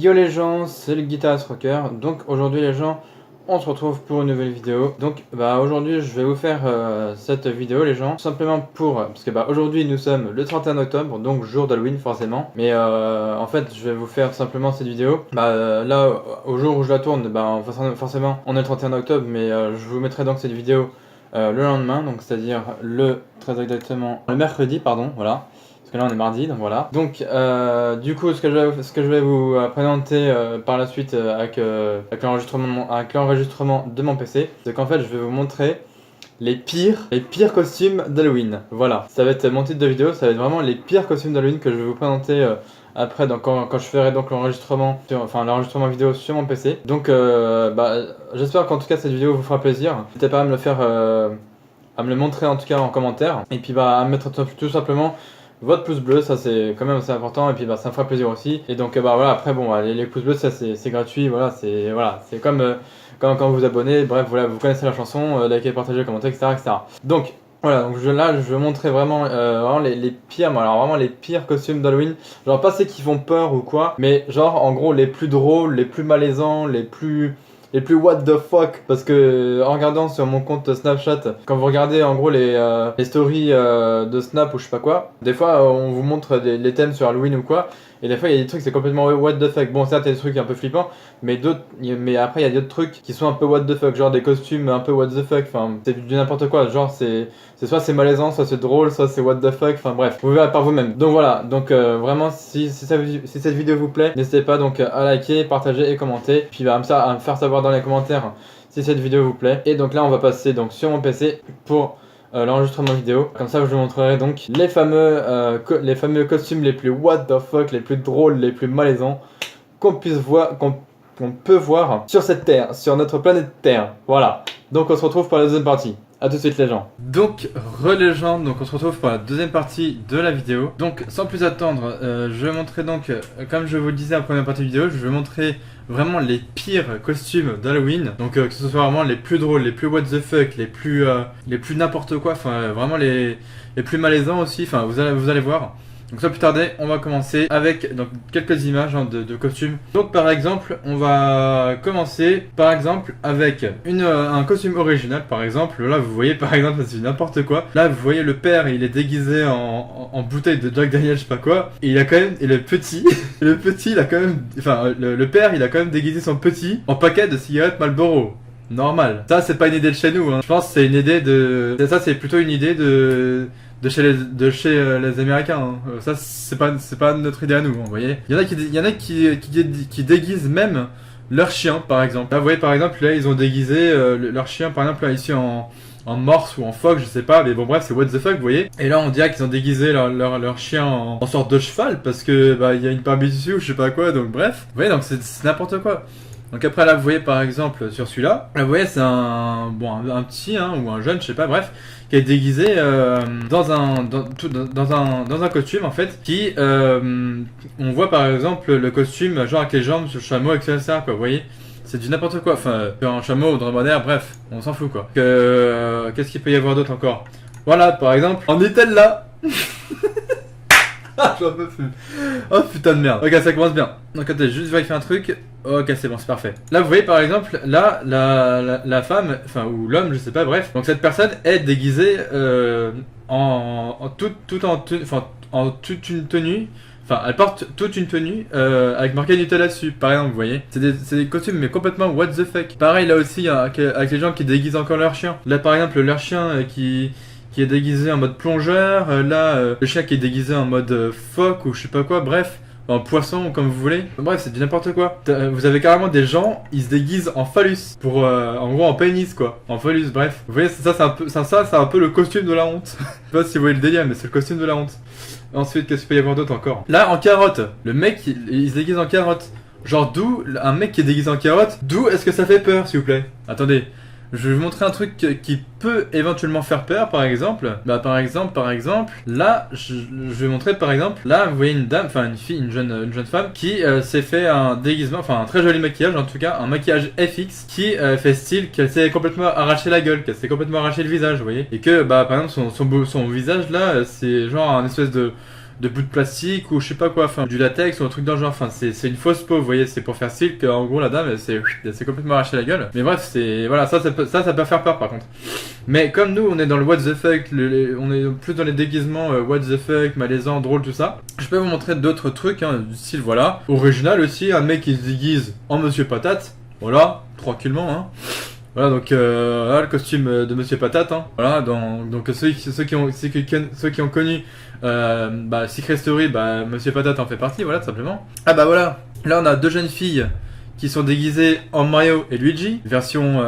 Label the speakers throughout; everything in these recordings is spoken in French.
Speaker 1: Yo les gens, c'est le guitariste rocker. Donc aujourd'hui les gens, on se retrouve pour une nouvelle vidéo. Donc aujourd'hui je vais vous faire cette vidéo les gens, simplement parce que aujourd'hui nous sommes le 31 octobre, donc jour d'Halloween forcément. Mais en fait je vais vous faire simplement cette vidéo. Là au jour où je la tourne, forcément on est le 31 octobre, mais je vous mettrai donc cette vidéo le lendemain, donc c'est-à-dire très exactement le mercredi, pardon, voilà. Parce que là on est mardi, donc voilà. Donc du coup ce que je vais vous présenter par la suite avec l'enregistrement de mon PC, c'est qu'en fait je vais vous montrer les pires costumes d'Halloween. Voilà, ça va être mon titre de vidéo, ça va être vraiment les pires costumes d'Halloween que je vais vous présenter après, donc quand je ferai donc l'enregistrement vidéo sur mon PC. Donc j'espère qu'en tout cas cette vidéo vous fera plaisir. N'hésitez pas à me le faire, à me le montrer en tout cas en commentaire. Et puis à mettre tout simplement votre pouce bleu, ça c'est quand même assez important, et puis ça me fera plaisir aussi. Et donc voilà, après les pouces bleus, ça c'est gratuit, voilà, c'est comme quand vous vous abonnez, bref, voilà, vous connaissez la chanson, likez, partagez, commentez, etc. Donc voilà, donc je vais montrer vraiment, vraiment les pires, alors vraiment les pires costumes d'Halloween, genre pas ceux qui font peur ou quoi, mais genre en gros les plus drôles, les plus malaisants, les plus what the fuck, parce que en regardant sur mon compte Snapchat, quand vous regardez en gros les stories de Snap ou je sais pas quoi, des fois on vous montre les thèmes sur Halloween ou quoi, et des fois il y a des trucs c'est complètement what the fuck. Bon, certes il y a des trucs un peu flippants, mais après il y a d'autres trucs qui sont un peu what the fuck, genre des costumes un peu what the fuck, enfin c'est du n'importe quoi, genre c'est soit c'est malaisant, soit c'est drôle, soit c'est what the fuck, enfin bref, vous verrez par vous-même. Donc voilà, donc vraiment si cette vidéo vous plaît, n'hésitez pas donc à liker, partager et commenter, puis à me faire savoir dans les commentaires si cette vidéo vous plaît. Et donc là on va passer donc sur mon PC pour l'enregistrement vidéo. Comme ça je vous montrerai donc les fameux costumes les plus what the fuck, les plus drôles, les plus malaisants qu'on peut voir sur cette terre, sur notre planète Terre. Voilà, donc on se retrouve pour la deuxième partie. A tout de suite les gens. Donc les gens, donc on se retrouve pour la deuxième partie de la vidéo. Donc sans plus attendre, je vais montrer donc, comme je vous le disais en première partie de vidéo, je vais montrer vraiment les pires costumes d'Halloween. Donc que ce soit vraiment les plus drôles, les plus what the fuck, les plus n'importe quoi, enfin vraiment les plus malaisants aussi, enfin vous allez voir. Donc sans plus tarder, on va commencer avec donc quelques images de costumes. Donc par exemple, on va commencer par exemple avec un costume original par exemple. Là vous voyez par exemple, c'est n'importe quoi. Là vous voyez le père, il est déguisé en bouteille de Jack Daniel, je sais pas quoi. Et il a quand même, et le petit, il a quand même, enfin le père il a quand même déguisé son petit en paquet de cigarettes Marlboro. Normal. Ça c'est pas une idée de chez nous, hein. Je pense que c'est une idée ça c'est plutôt une idée de chez les Américains, hein. Ça c'est pas notre idée à nous, hein, vous voyez. Il y en a qui déguisent même leur chien par exemple. Là vous voyez par exemple, là ils ont déguisé leur chien par exemple là ici en morse ou en phoque, je sais pas, mais bon bref c'est what the fuck, vous voyez. Et là on dirait qu'ils ont déguisé leur chien en sorte de cheval parce que il y a une barbecue ou je sais pas quoi, donc bref. Vous voyez, donc c'est n'importe quoi. Donc après là vous voyez par exemple sur celui-là, là vous voyez c'est un petit hein, ou un jeune, je sais pas, bref, qui est déguisé dans un costume en fait, qui on voit par exemple le costume genre avec les jambes sur le chameau, etc. quoi, vous voyez. C'est du n'importe quoi, enfin un chameau ou dromadaire, bref, on s'en fout quoi. Qu'est-ce qu'il peut y avoir d'autre encore? Voilà par exemple, en est-elle là? J'en peux plus. Oh putain de merde. Ok, ça commence bien. Donc attendez, juste vérifier un truc. Ok, c'est bon, c'est parfait. Là, vous voyez par exemple, là, la femme, enfin, ou l'homme, je sais pas, bref. Donc cette personne est déguisée en toute une tenue. Enfin, elle porte toute une tenue avec marqué Nutella dessus, par exemple, vous voyez. C'est des costumes, mais complètement what the fuck. Pareil, là aussi, avec les gens qui déguisent encore leur chien. Là, par exemple, leur chien qui est déguisé en mode plongeur, le chien qui est déguisé en mode phoque ou je sais pas quoi, bref, en poisson comme vous voulez. Bref, c'est du n'importe quoi. Vous avez carrément des gens, ils se déguisent en phallus, pour en gros en pénis quoi, en phallus, bref. Vous voyez, ça c'est un peu le costume de la honte. Je sais pas si vous voyez le délire, mais c'est le costume de la honte. Ensuite, qu'est-ce qu'il peut y avoir d'autre encore? Là, en carotte, le mec il se déguise en carotte. Genre d'où un mec qui est déguisé en carotte, d'où est-ce que ça fait peur s'il vous plaît? Attendez. Je vais vous montrer un truc qui peut éventuellement faire peur, par exemple. Par exemple, là, je vais montrer, par exemple, là, vous voyez une dame, enfin une fille, une jeune femme, qui s'est fait un déguisement, enfin un très joli maquillage, en tout cas, un maquillage FX, qui fait style qu'elle s'est complètement arraché la gueule, qu'elle s'est complètement arraché le visage, vous voyez. Et que, par exemple, son visage, là, c'est genre un espèce de bouts de plastique ou je sais pas quoi, enfin du latex ou un truc dans le genre. Enfin c'est une fausse peau, vous voyez, c'est pour faire style qu'en gros la dame elle s'est complètement arraché la gueule. Mais bref, c'est voilà, ça peut faire peur par contre. Mais comme nous on est dans le what the fuck, on est plus dans les déguisements what the fuck, malaisant, drôle, tout ça, je peux vous montrer d'autres trucs du style voilà, original aussi, un mec qui se déguise en Monsieur Patate, voilà, tranquillement hein. Voilà, donc voilà, le costume de Monsieur Patate, hein. Voilà, donc ceux qui ont connu Secret Story, Monsieur Patate en fait partie, voilà, tout simplement. Ah bah voilà, là on a deux jeunes filles qui sont déguisées en Mario et Luigi, version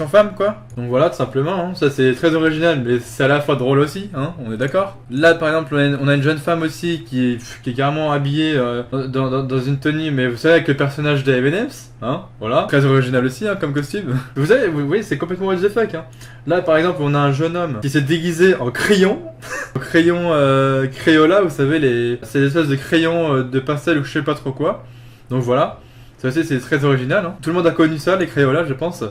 Speaker 1: femme quoi. Donc voilà, tout simplement, hein. Ça c'est très original, mais c'est à la fois drôle aussi, hein, on est d'accord. Là par exemple, on a une jeune femme aussi qui est carrément habillée dans une tenue, mais vous savez avec le personnage de M&M's, hein, voilà. Très original aussi hein, comme costume. Vous voyez, c'est complètement what the fuck, hein. Là par exemple, on a un jeune homme qui s'est déguisé en crayon, en crayon Crayola, vous savez, c'est des espèces de crayons de pastel ou je sais pas trop quoi. Donc voilà. Ça aussi c'est très original, hein. Tout le monde a connu ça, les Crayolas je pense.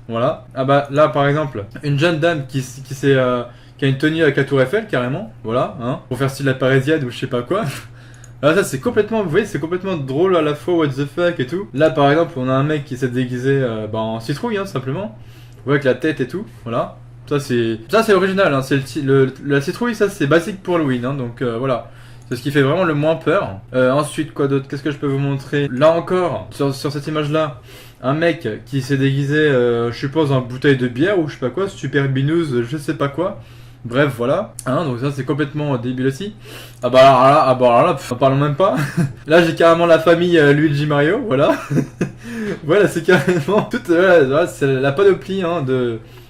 Speaker 1: Voilà. Ah bah là par exemple, une jeune dame qui a une tenue avec la tour Eiffel carrément. Voilà, hein. Pour faire style la parisienne ou je sais pas quoi. Alors ça c'est complètement, vous voyez, c'est complètement drôle à la fois, what the fuck et tout. Là par exemple on a un mec qui s'est déguisé en citrouille hein, simplement. Vous voyez avec la tête et tout, voilà. Ça c'est original, hein. La citrouille, ça c'est basique pour Halloween, hein. Donc voilà. C'est ce qui fait vraiment le moins peur. Ensuite, quoi d'autre? Qu'est-ce que je peux vous montrer? Là encore, sur cette image-là, un mec qui s'est déguisé, je suppose, en bouteille de bière ou je sais pas quoi, super binouze, je sais pas quoi. Bref, voilà. Hein, donc ça, c'est complètement débile aussi. Ah bah alors là, en parlons même pas. Là, j'ai carrément la famille Luigi Mario, voilà. Voilà, c'est carrément toute c'est la panoplie hein,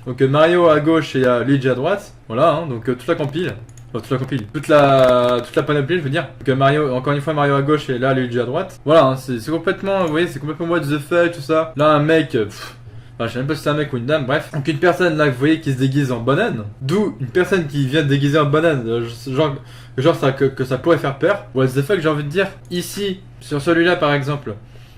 Speaker 1: donc Mario à gauche et Luigi à droite. Voilà, hein, donc toute la compile. Toute la panoplie, je veux dire. Donc Mario, encore une fois Mario à gauche et là Luigi à droite. Voilà, hein, c'est complètement, vous voyez, c'est complètement what the fuck, tout ça. Là un mec, je sais même pas si c'est un mec ou une dame, bref. Donc une personne là, vous voyez, qui se déguise en banane. D'où une personne qui vient de déguiser en banane, genre ça, que ça pourrait faire peur. What the fuck, j'ai envie de dire. Ici, sur celui-là par exemple,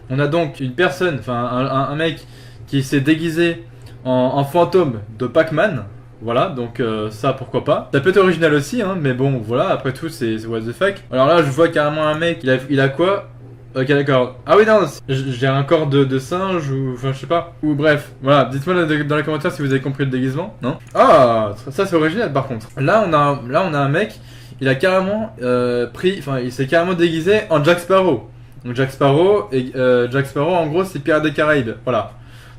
Speaker 1: on a donc une personne, enfin un mec qui s'est déguisé en fantôme de Pac-Man. Voilà, donc ça pourquoi pas. Ça peut être original aussi, hein, mais bon, voilà, après tout, c'est what the fuck. Alors là, je vois carrément un mec, il a quoi? Ok, d'accord. Ah oui, non, j'ai un corps de singe, ou enfin, je sais pas. Ou bref, voilà, dites-moi dans les commentaires si vous avez compris le déguisement, non? Ah, ça c'est original par contre. Là, on a un mec, il a carrément il s'est carrément déguisé en Jack Sparrow. Donc Jack Sparrow, en gros, c'est Pirates des Caraïbes, voilà.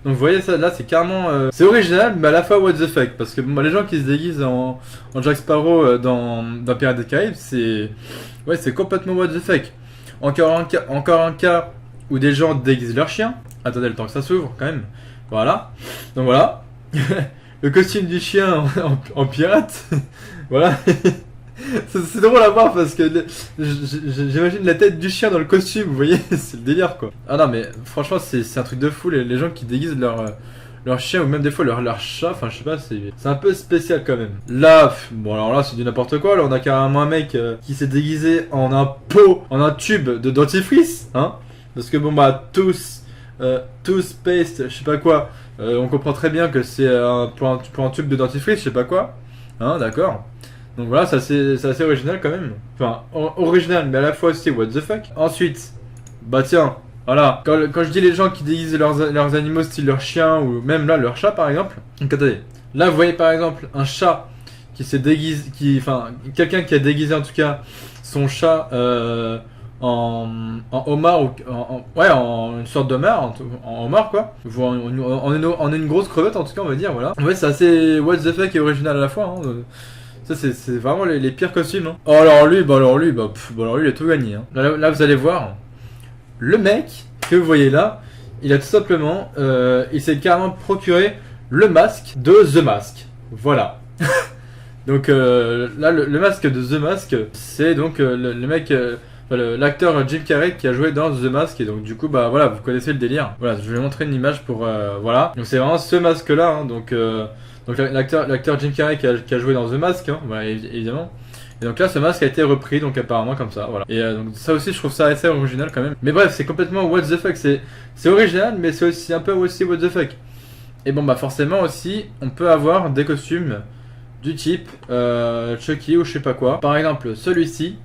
Speaker 1: Donc vous voyez ça là c'est carrément c'est original mais à la fois what the fuck parce que les gens qui se déguisent en Jack Sparrow dans Pirates des Caraïbes c'est complètement what the fuck. Encore un cas où des gens déguisent leurs chiens. Attendez le temps que ça s'ouvre quand même. Voilà. Donc voilà. Le costume du chien en pirate. Voilà. C'est drôle à voir parce que j'imagine la tête du chien dans le costume, vous voyez, c'est le délire quoi. Ah non mais franchement c'est un truc de fou les gens qui déguisent leur chien ou même des fois leur chat, enfin je sais pas, c'est un peu spécial quand même. Là, bon alors là c'est du n'importe quoi, là on a carrément un mec qui s'est déguisé en un tube de dentifrice, hein. Parce que bon toothpaste, je sais pas quoi, on comprend très bien que c'est pour un tube de dentifrice, je sais pas quoi, hein, d'accord. Donc voilà, c'est assez original quand même. Enfin, original, mais à la fois aussi what the fuck. Ensuite, bah tiens, voilà. Quand je dis les gens qui déguisent leurs animaux style leur chien ou même là leur chat par exemple. Donc attendez. Là vous voyez par exemple un chat qui s'est déguisé, quelqu'un qui a déguisé en tout cas son chat en homard ou en une sorte d'homard, en homard quoi. En une grosse crevette en tout cas on va dire voilà. Ouais c'est assez what the fuck et original à la fois. Hein. Ça c'est vraiment les pires costumes. Hein. Oh alors lui il a tout gagné. Hein. Là vous allez voir, le mec que vous voyez là, il a tout simplement, il s'est carrément procuré le masque de The Mask. Voilà. Donc là le masque de The Mask, c'est donc le mec, l'acteur Jim Carrey qui a joué dans The Mask et donc du coup bah voilà vous connaissez le délire. Voilà je vais montrer une image pour voilà. Donc c'est vraiment ce masque là. Hein, donc l'acteur Jim Carrey qui a joué dans The Mask, hein, voilà, évidemment. Et donc là, ce masque a été repris, donc apparemment comme ça, voilà. Et donc ça aussi, je trouve ça assez original quand même. Mais bref, c'est complètement what the fuck. C'est original, mais c'est aussi un peu aussi what the fuck. Et bon, bah forcément aussi, on peut avoir des costumes du type Chucky ou je sais pas quoi. Par exemple, celui-ci,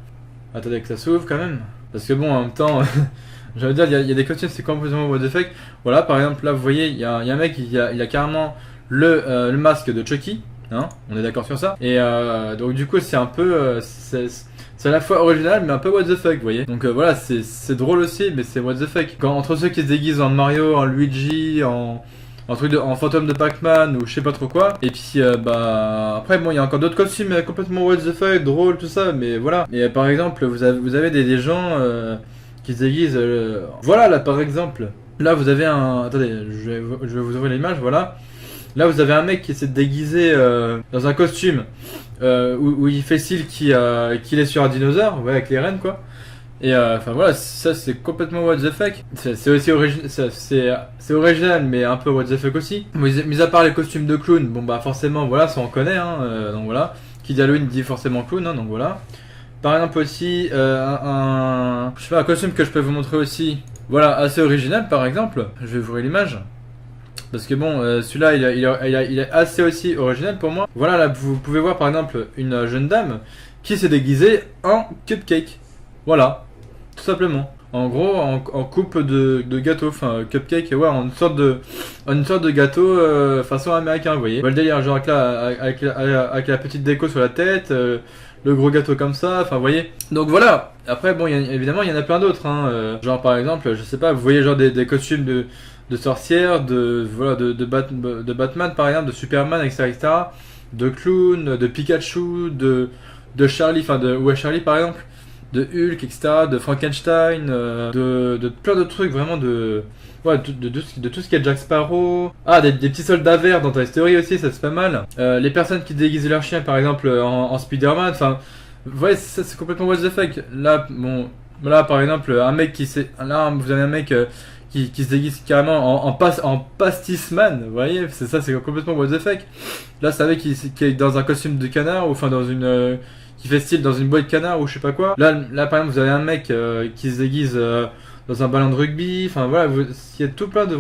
Speaker 1: Attendez que ça s'ouvre quand même. Parce que bon, en même temps, j'allais dire, il y a des costumes, c'est complètement what the fuck. Voilà, par exemple, là, vous voyez, il y a un mec, il a carrément le masque de Chucky. Hein, on est d'accord sur ça. Et donc, du coup, c'est un peu. C'est à la fois original, mais un peu what the fuck, vous voyez. Donc voilà, c'est drôle aussi, mais c'est what the fuck. Entre ceux qui se déguisent en Mario, en Luigi, en fantôme de Pac-Man ou je sais pas trop quoi. Et puis bah après bon il y a encore d'autres costumes complètement what the fuck, drôle tout ça, mais voilà. Et par exemple vous avez des gens qui se déguisent. Voilà là par exemple. Là vous avez un. Attendez, je vais vous ouvrir l'image, voilà. Là vous avez un mec qui essaie de déguiser dans un costume où il fait style qu'il est sur un dinosaure, ouais, avec les rennes quoi. Et enfin voilà, ça c'est complètement what the fuck. C'est aussi c'est original, mais un peu what the fuck aussi. Mis à part les costumes de clown, bon bah forcément voilà, ça on connaît, hein, donc voilà. Qui dit Halloween dit forcément clown, hein, donc voilà. Par exemple aussi je sais pas, un costume que je peux vous montrer aussi. Voilà, assez original par exemple. Je vais vous ouvrir l'image. Parce que bon, celui-là il est assez aussi original pour moi. Voilà, là vous pouvez voir par exemple une jeune dame qui s'est déguisée en cupcake. Voilà. Tout simplement. En gros, en coupe de gâteau, enfin cupcake, ouais, en une sorte de gâteau façon américain, vous voyez. Le délire, genre avec la petite déco sur la tête, le gros gâteau comme ça, enfin vous voyez. Donc voilà. Après bon, évidemment il y en a plein d'autres, hein, genre par exemple, je sais pas, vous voyez genre des costumes de sorcières, voilà, de Batman par exemple, de Superman, etc., de clown, de Pikachu, de Charlie, enfin de ouais Charlie par exemple. De Hulk, etc., de Frankenstein, de plein de trucs, vraiment ouais, de tout ce qui est Jack Sparrow. Ah, des petits soldats verts dans Toy Story aussi, ça c'est pas mal. Les personnes qui déguisent leur chien, par exemple, en Spider-Man, enfin, ouais, ça c'est complètement what the fuck. Là, bon, là par exemple, un mec là, vous avez un mec qui se déguise carrément en pastisman, vous voyez, c'est complètement what the fuck. Là, c'est un mec qui est dans un costume de canard, ou enfin dans une. Qui fait style dans une boîte de canard ou je sais pas quoi. Là par exemple, vous avez un mec qui se déguise dans un ballon de rugby. Enfin voilà, il y a tout plein de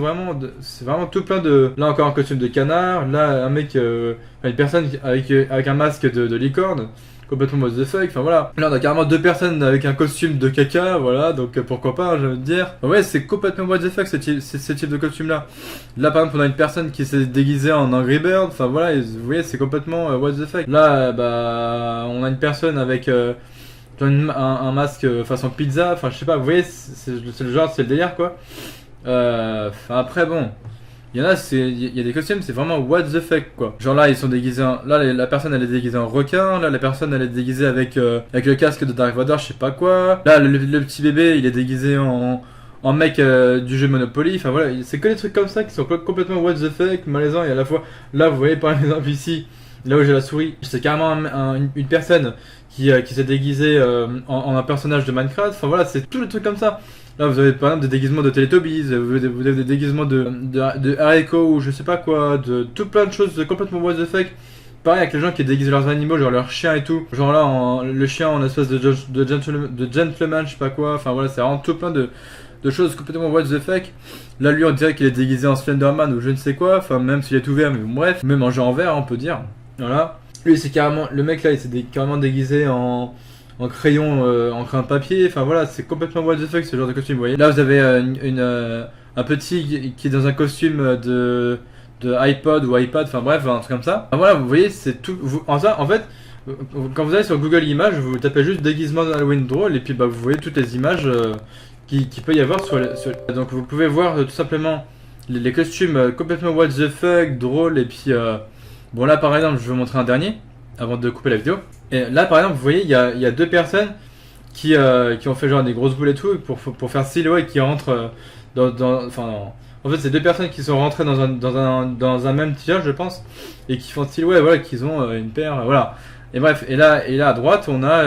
Speaker 1: c'est vraiment tout plein de. Là encore un costume de canard. Là un mec, une personne avec un masque de licorne. Complètement what the fuck, enfin voilà. Là on a carrément deux personnes avec un costume de caca, voilà, donc pourquoi pas, je veux dire. Ouais, c'est complètement what the fuck ce type de costume là. Là par exemple on a une personne qui s'est déguisée en Angry Bird, enfin voilà, vous voyez c'est complètement what the fuck. Là bah on a une personne avec un masque façon pizza, enfin je sais pas, vous voyez c'est le genre, c'est le délire quoi. Enfin après bon. Il y en a, il y a des costumes, c'est vraiment what the fuck quoi. Genre là, ils sont déguisés là, la personne elle est déguisée en requin. Là, la personne elle est déguisée avec le casque de Dark Vador, je sais pas quoi. Là, le petit bébé il est déguisé en mec du jeu Monopoly. Enfin voilà, c'est que des trucs comme ça qui sont complètement what the fuck, malaisants. Et à la fois, là, vous voyez par exemple ici, là où j'ai la souris, c'est carrément une personne qui s'est déguisée en un personnage de Minecraft. Enfin voilà, c'est tous les trucs comme ça. Là, vous avez par exemple des déguisements de Teletubbies, vous avez des déguisements de Hareko ou je sais pas quoi, de tout plein de choses complètement what the fuck. Pareil avec les gens qui déguisent leurs animaux, genre leurs chiens et tout. Genre là, le chien en espèce de gentleman, je sais pas quoi. Enfin voilà, c'est vraiment tout plein de choses complètement what the fuck. Là, lui, on dirait qu'il est déguisé en Slenderman ou je ne sais quoi. Enfin, même s'il est ouvert, mais bref, même en jeu en vert, on peut dire. Voilà. Lui, c'est carrément. Le mec là, il s'est carrément déguisé en crayon, en crayon de papier, enfin voilà, c'est complètement what the fuck ce genre de costume, vous voyez. Là vous avez un petit qui est dans un costume de iPod ou iPad, enfin bref, un truc comme ça. Enfin, voilà, vous voyez, c'est tout. En fait, quand vous allez sur Google Images, vous tapez juste déguisement Halloween drôle et puis bah, vous voyez toutes les images qui peut y avoir sur. Donc vous pouvez voir tout simplement les costumes complètement what the fuck, drôle et puis. Bon là par exemple, je vais vous montrer un dernier avant de couper la vidéo. Et là par exemple vous voyez il y a deux personnes qui ont fait genre des grosses boules et tout pour faire silhouette qui rentrent en fait c'est deux personnes qui sont rentrées dans un même t-shirt je pense et qui font silhouette voilà qu'ils ont une paire voilà et bref et là à droite on a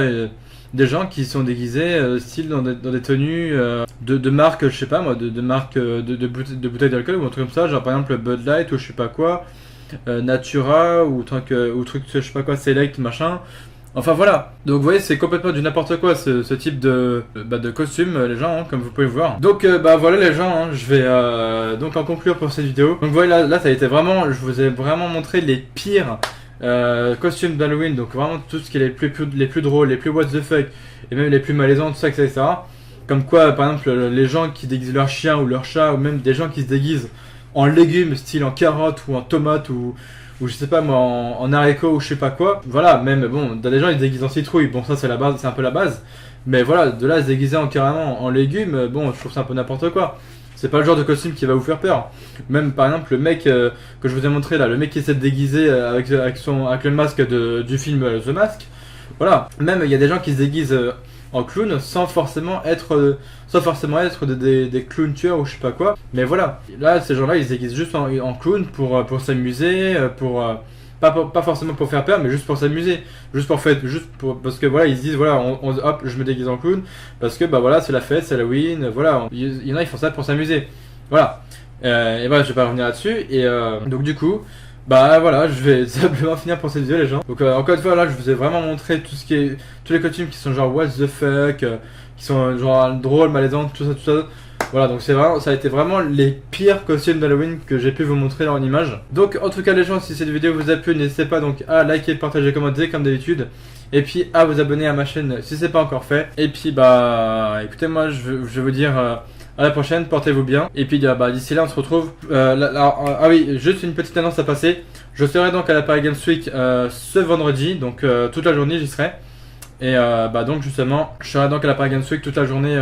Speaker 1: des gens qui sont déguisés style dans des tenues de marque je sais pas moi de marque de bouteilles d'alcool ou un truc comme ça genre par exemple Bud Light ou je sais pas quoi Natura ou truc je sais pas quoi Select machin. Enfin voilà, donc vous voyez c'est complètement du n'importe quoi ce type de costume les gens hein, comme vous pouvez le voir. Donc bah voilà les gens, hein, je vais donc en conclure pour cette vidéo. Donc voilà là ça a été vraiment, je vous ai vraiment montré les pires costumes d'Halloween, donc vraiment tout ce qui est les plus drôles, les plus what the fuck, et même les plus malaisants, tout ça, etc. Comme quoi, par exemple, les gens qui déguisent leur chien ou leur chat, ou même des gens qui se déguisent en légumes, style en carottes ou en tomates ou je sais pas moi, en haricots ou je sais pas quoi. Voilà, même bon, des gens ils se déguisent en citrouille, bon ça c'est la base, c'est un peu la base. Mais voilà, de là à se déguiser carrément en légumes, bon je trouve ça un peu n'importe quoi. C'est pas le genre de costume qui va vous faire peur. Même par exemple le mec que je vous ai montré là, le mec qui essaie de déguiser avec le masque du film The Mask. Voilà, même il y a des gens qui se déguisent en clown sans forcément être des clowns tueurs ou je sais pas quoi. Mais voilà, là ces gens-là ils se déguisent juste en clown pour s'amuser, pas forcément pour faire peur, mais juste pour s'amuser, parce que voilà ils se disent voilà hop je me déguise en clown parce que bah voilà c'est la fête, c'est Halloween, voilà il y en a ils font ça pour s'amuser, voilà. Et voilà je vais pas revenir là-dessus et donc du coup bah voilà, je vais simplement finir pour cette vidéo les gens. Donc encore une fois là je vous ai vraiment montré tous les costumes qui sont genre what the fuck, qui sont genre drôles, malaisants, tout ça. Voilà, donc ça a été vraiment les pires costumes d'Halloween que j'ai pu vous montrer en image. Donc en tout cas les gens, si cette vidéo vous a plu, n'hésitez pas donc à liker, partager, commenter comme d'habitude. Et puis à vous abonner à ma chaîne si c'est pas encore fait. Et puis bah écoutez moi je vais vous dire à la prochaine, portez-vous bien. Et puis bah, d'ici là on se retrouve. Ah oui, juste une petite annonce à passer. Je serai donc à la Paris Games Week ce vendredi, donc toute la journée j'y serai. Et bah donc justement, je serai donc à la Paris Games Week toute la journée,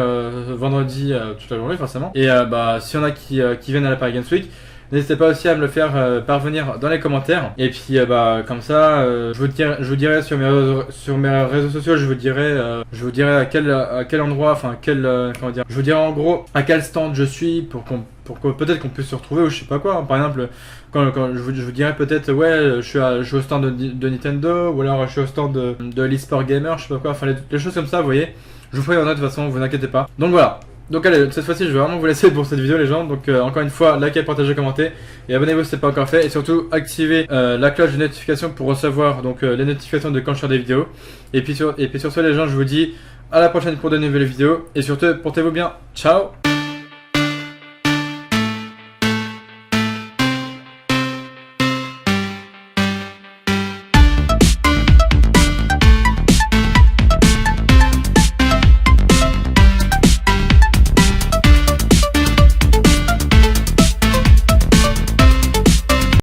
Speaker 1: vendredi, toute la journée forcément. Et bah s'il y en a qui viennent à la Paris Games Week, n'hésitez pas aussi à me le faire parvenir dans les commentaires. Et puis bah comme ça, je vous dirai sur mes réseaux sociaux, je vous dirai à quel endroit, enfin comment dire, je vous dirai en gros à quel stand je suis pour que peut-être qu'on puisse se retrouver ou je sais pas quoi. Par exemple, quand je vous dirai peut-être ouais, je suis au stand de Nintendo ou alors je suis au stand de l'eSport Gamer, je sais pas quoi. Enfin les choses comme ça, vous voyez. Je vous ferai en note de toute façon, vous inquiétez pas. Donc voilà. Donc allez, cette fois-ci je vais vraiment vous laisser pour cette vidéo les gens, donc encore une fois, likez, partagez, commentez et abonnez-vous si ce n'est pas encore fait et surtout activez la cloche de notification pour recevoir donc les notifications de quand je sors des vidéos. Et puis sur ce les gens, je vous dis à la prochaine pour de nouvelles vidéos et surtout portez-vous bien, ciao.